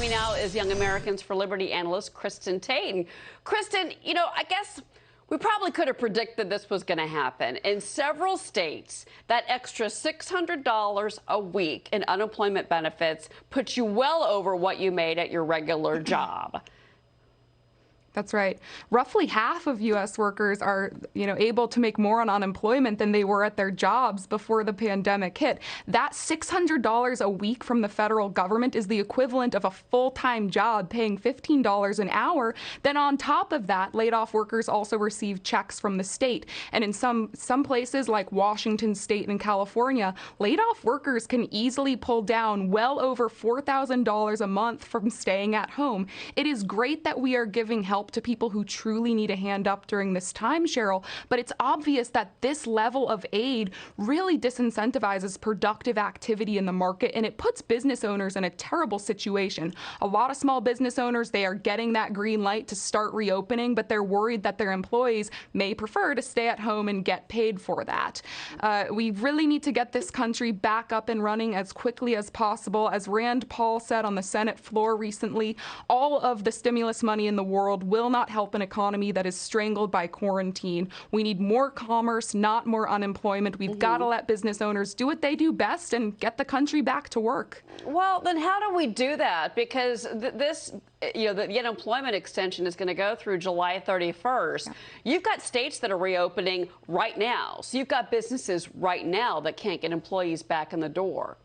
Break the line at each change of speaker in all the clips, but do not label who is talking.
me now is Young Americans for Liberty analyst Kristin Tate. And Kristin, I guess we probably could have predicted this was going to happen. In several states, that extra $600 a week in unemployment benefits puts you well over what you made at your regular job.
That's right. Roughly half of U.S. workers are, able to make more on unemployment than they were at their jobs before the pandemic hit. That $600 a week from the federal government is the equivalent of a full-time job paying $15 an hour. Then on top of that, laid-off workers also receive checks from the state. And in some places like Washington State and California, laid-off workers can easily pull down well over $4,000 a month from staying at home. It is great that we are giving help to people who truly need a hand up during this time, Cheryl, but it's obvious that this level of aid really disincentivizes productive activity in the market, and it puts business owners in a terrible situation. A lot of small business owners, they are getting that green light to start reopening, but they're worried that their employees may prefer to stay at home and get paid for that. We really need to get this country back up and running as quickly as possible. As Rand Paul said on the Senate floor recently, all of the stimulus money in the world will not help an economy that is strangled by quarantine. We need more commerce, not more unemployment. We've got to let business owners do what they do best and get the country back to work.
Well, then how do we do that? Because the unemployment extension is going to go through July 31st. Yeah. You've got states that are reopening right now. So you've got businesses right now that can't get employees back in the door.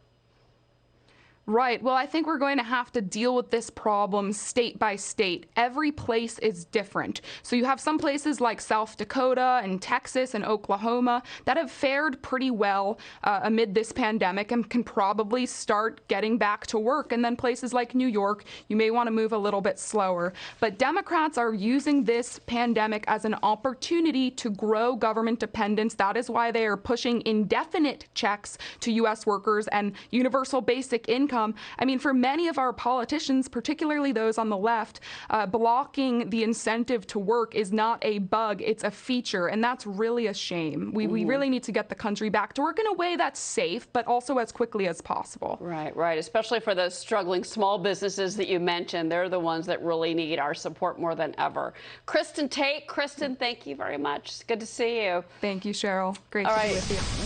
Right. Well, I think we're going to have to deal with this problem state by state. Every place is different. So you have some places like South Dakota and Texas and Oklahoma that have fared pretty well amid this pandemic and can probably start getting back to work. And then places like New York, you may want to move a little bit slower. But Democrats are using this pandemic as an opportunity to grow government dependence. That is why they are pushing indefinite checks to U.S. workers and universal basic income. I mean, for many of our politicians, particularly those on the left, blocking the incentive to work is not a bug, it's a feature, and that's really a shame. We really need to get the country back to work in a way that's safe, but also as quickly as possible.
Right, especially for those struggling small businesses that you mentioned. They're the ones that really need our support more than ever. Kristin Tate, Kristin, thank you very much. It's good to see you.
Thank you, Cheryl. Great to be with you.